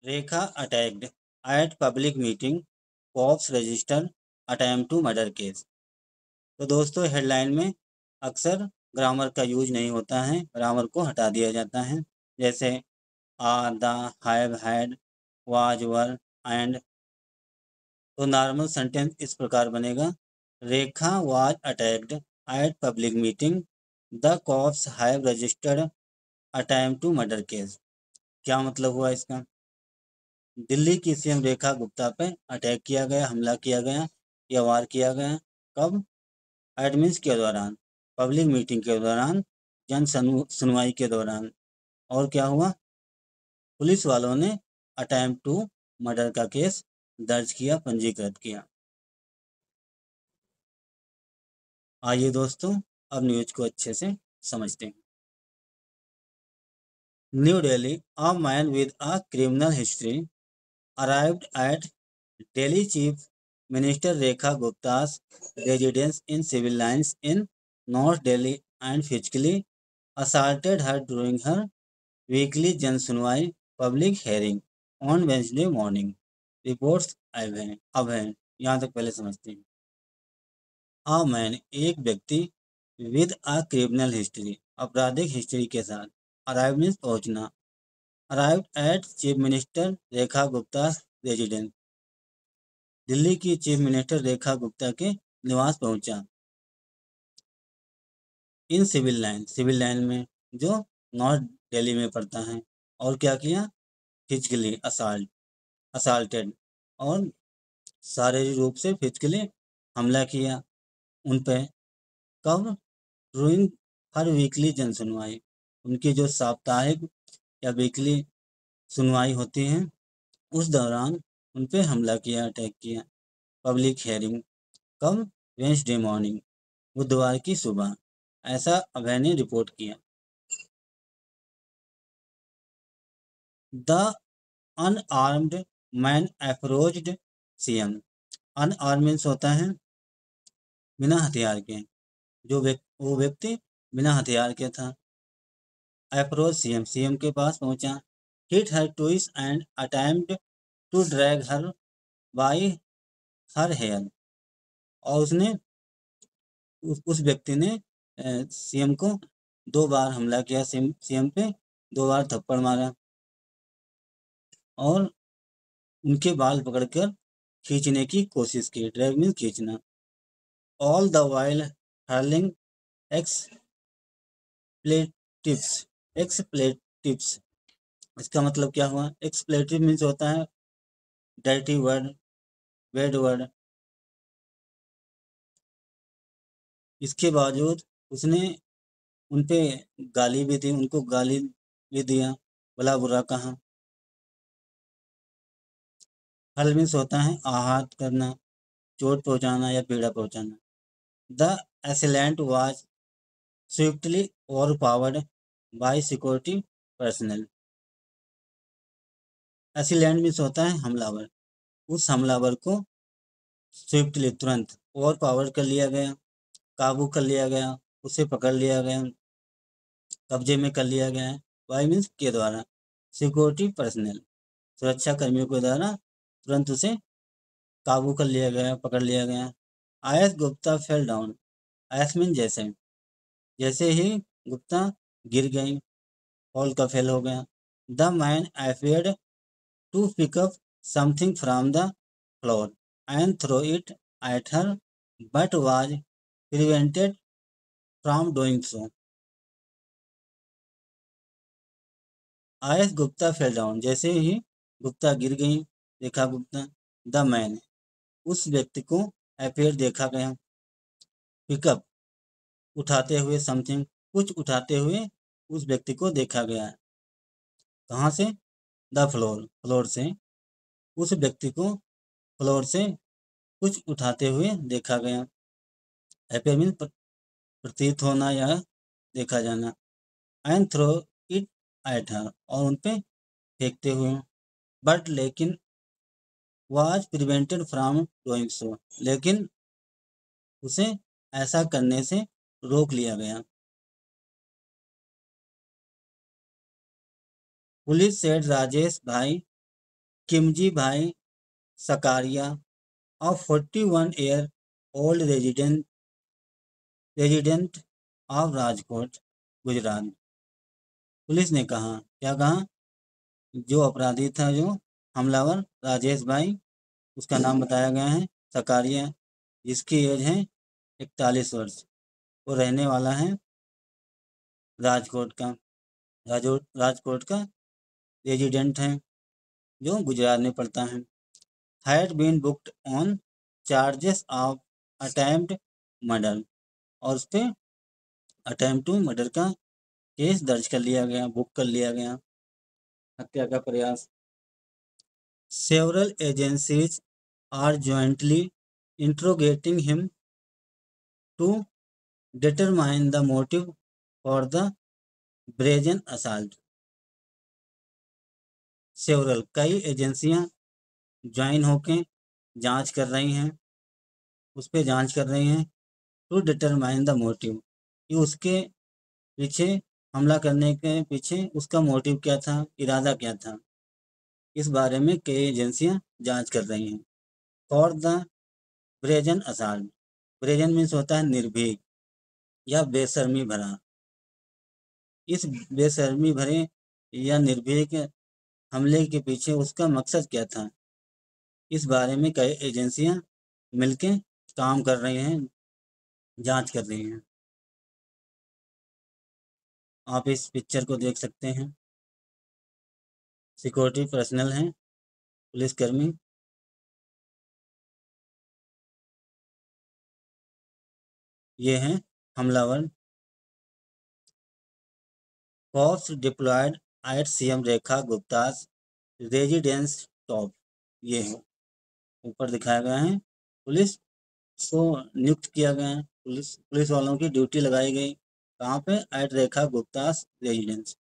Rekha attacked at public meeting, cops register attempt to murder case. तो दोस्तों headline में अक्सर ग्रामर का यूज नहीं होता है, ग्रामर को हटा दिया जाता है। जैसे are, the, have, had, was, were, and. तो नॉर्मल सेंटेंस इस प्रकार बनेगा, Rekha was attacked at public meeting, the cops have registered attempt to murder case. क्या मतलब हुआ इसका? दिल्ली की सीएम रेखा गुप्ता पे अटैक किया गया, हमला किया गया या वार किया गया। कब? एडमिन्स के दौरान, पब्लिक मीटिंग के दौरान, जन सुनवाई के दौरान। और क्या हुआ? पुलिस वालों ने अटेम्प्ट टू मर्डर का केस दर्ज किया, पंजीकृत किया। आइए दोस्तों अब न्यूज को अच्छे से समझते हैं। New Delhi, a man with a criminal history arrived at Delhi Chief Minister Rekha Gupta's residence in civil lines in North Delhi and physically assaulted her during her weekly Jan Sunwai public hearing on Wednesday morning. Reports अब हैं यहाँ तक पहले समझते हैं। A man, एक व्यक्ति, with a criminal history, आपराधिक हिस्ट्री के साथ, अराइव मीन्स पहुंचना, arrived at chief minister Rekha Gupta residence, Delhi की चीफ मिनिस्टर रेखा गुप्ता के निवास पहुंचा। इन सिविल लाइन में जो नॉर्थ दिल्ली में पड़ता है। और क्या किया? फिजिकली असाल्टेड, और शारीरिक रूप से फिजिकली हमला किया उन पे। कब? ड्यूरिंग हर वीकली जन सुनवाई, उनकी जो साप्ताहिक या वीकली सुनवाई होती है उस दौरान उन पे हमला किया, अटैक किया। पब्लिक हेयरिंग कब? वेंसडे मॉर्निंग, बुधवार की सुबह, ऐसा अभय ने रिपोर्ट किया। The unarmed man approached CM, unarm means होता है बिना हथियार के, वो व्यक्ति बिना हथियार के था। अप्रोच सीएम, सीएम के पास पहुंचा। Hit her twist and attempt to drag her by her hair, और उसने उस व्यक्ति ने सीएम को 2 बार हमला किया, सीएम पे 2 बार थप्पड़ मारा और उनके बाल पकड़कर खींचने की कोशिश की। ड्रैग मीन्स खींचना। ऑल द वाइल हर्लिंग एक्सप्लेटिव्स, इसका मतलब क्या हुआ? एक्सप्लेटिव मीन्स होता है डर्टी वर्ड, बैड वर्ड। इसके बावजूद उसने उन पे गाली भी दी, उनको गाली भी दिया, भला बुरा कहा। हर्ल मीन्स होता है आहत करना, चोट पहुंचाना या पीड़ा पहुंचाना। The assailant was swiftly overpowered by security personnel. assailant means होता है हमलावर, उस हमलावर को स्विफ्टली तुरंत ओवर पावर कर लिया गया, काबू कर लिया गया, उसे पकड़ लिया गया, कब्जे में कर लिया गया है। बाई मीन्स के द्वारा, सिक्योरिटी पर्सनल, सुरक्षा कर्मियों के द्वारा तुरंत उसे काबू कर लिया गया, पकड़ लिया गया। आयस गुप्ता फेल डाउन, आयस मीन जैसे, जैसे ही गुप्ता गिर गई, फॉल का फेल हो गया। The man afeared to pick up something from the floor and throw it at her but was prevented from doing so. आयस गुप्ता फेल डाउन, जैसे ही गुप्ता गिर गई, देखा गुप्ता। द मैन, उस व्यक्ति को, अफेयर देखा गया, पिकअप उठाते हुए, समथिंग कुछ उठाते हुए उस व्यक्ति को देखा गया। कहाँ से? द फ्लोर, फ्लोर से, उस व्यक्ति को फ्लोर से कुछ उठाते हुए देखा गया। अफेयर मीन प्रतीत होना या देखा जाना। And throw it at her, और उन पे फेंकते हुए। बट लेकिन was prevented from doing so, लेकिन उसे ऐसा करने से रोक लिया गया। पुलिस सेड राजेश भाई किमजी भाई Sakariya of 41 year old resident of Rajkot Gujarat. Police ने कहा, क्या कहा, जो अपराधी था, जो हमलावर राजेश भाई, उसका नाम बताया गया है सकारिया, जिसकी एज है 41 वर्ष। वो रहने वाला है राजकोट का, राजकोट का रेजिडेंट है, जो गुजरात में पड़ता है। Had been booked on charges of attempt murder, और उस पर अटेम्प्ट टू मर्डर का केस दर्ज कर लिया गया, बुक कर लिया गया, हत्या का प्रयास। Several agencies are jointly interrogating him to determine the motive for the brazen assault. Several कई एजेंसियां ज्वाइन होके जांच कर रही हैं, उस पर जांच कर रही हैं, टू डिटरमाइन द मोटिव, कि उसके पीछे, हमला करने के पीछे उसका मोटिव क्या था, इरादा क्या था, इस बारे में कई एजेंसियां जांच कर रही हैं। For the brazen assault, brazen means होता है निर्भीक या बेशर्मी भरा। इस बेशर्मी भरे या निर्भीक हमले के पीछे उसका मकसद क्या था, इस बारे में कई एजेंसियां मिलके काम कर रही हैं, जांच कर रही हैं। आप इस पिक्चर को देख सकते हैं। सिक्योरिटी पर्सनल हैं, पुलिसकर्मी। ये हैं हमलावर। फोर्स डिप्लॉयड एट सीएम रेखा गुप्तास रेजिडेंस टॉप। ये है, ऊपर दिखाया गया है। पुलिस को नियुक्त किया गया है, पुलिस वालों की ड्यूटी लगाई गई। कहाँ पे? एट रेखा गुप्तास रेजिडेंस,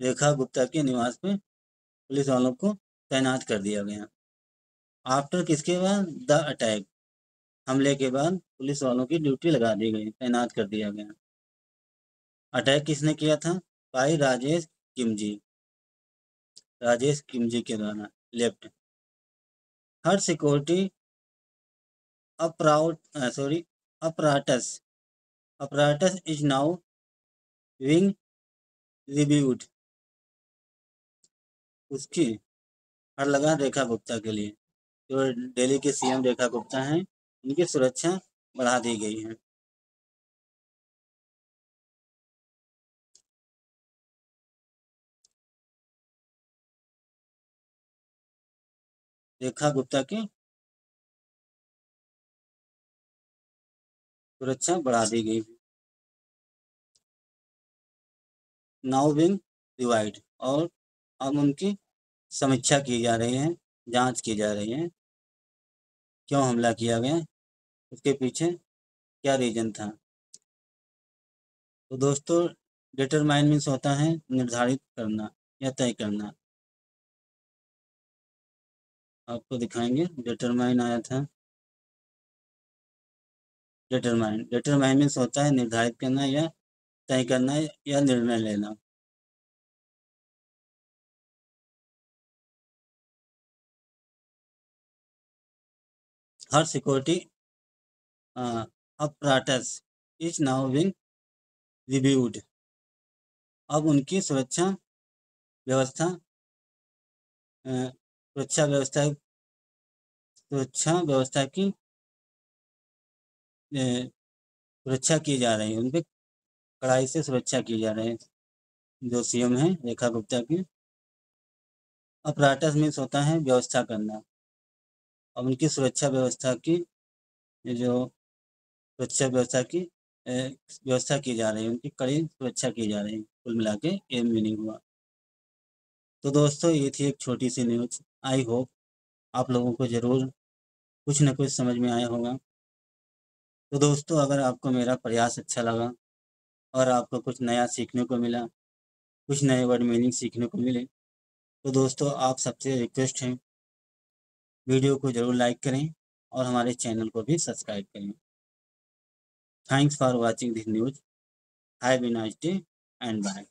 रेखा गुप्ता के निवास पे पुलिस वालों को तैनात कर दिया गया। आफ्टर किसके बाद? द अटैक, हमले के बाद पुलिस वालों की ड्यूटी लगा दी गई, तैनात कर दिया गया। अटैक किसने किया था? भाई राजेश किमजी, राजेश किमजी के द्वारा left. Her security apparatus is now being reviewed। उसकी हर लगा रेखा गुप्ता के लिए, जो दिल्ली के सीएम रेखा गुप्ता हैं, उनकी सुरक्षा बढ़ा दी गई है। रेखा गुप्ता की सुरक्षा बढ़ा दी गई। नाउ बिंग रिवाइड, और अब उनकी समीक्षा की जा रही है, जांच की जा रही है, क्यों हमला किया गया, उसके पीछे क्या रीजन था। तो दोस्तों, डिटरमाइन मीन्स होता है निर्धारित करना या तय करना। आपको दिखाएंगे, डिटरमाइन आया था। डिटरमाइन मीन्स होता है निर्धारित करना या तय करना या निर्णय लेना। Her security apparatus is now being reviewed, अब उनकी सुरक्षा व्यवस्था की सुरक्षा की जा रही है, उन पर कड़ाई से सुरक्षा की जा रही है, जो सीएम है रेखा गुप्ता की। अपराटस मीन्स होता है व्यवस्था करना, और उनकी सुरक्षा व्यवस्था की, जो सुरक्षा व्यवस्था की जा रही है, उनकी कड़ी सुरक्षा की जा रही है। कुल मिला के ये मीनिंग हुआ। तो दोस्तों, ये थी एक छोटी सी न्यूज। आई होप आप लोगों को ज़रूर कुछ न कुछ समझ में आया होगा। तो दोस्तों, अगर आपको मेरा प्रयास अच्छा लगा और आपको कुछ नया सीखने को मिला, कुछ नए वर्ड मीनिंग सीखने को मिले, तो दोस्तों आप सबसे रिक्वेस्ट है, वीडियो को ज़रूर लाइक करें और हमारे चैनल को भी सब्सक्राइब करें। Thanks for watching this news. Have a nice day and bye.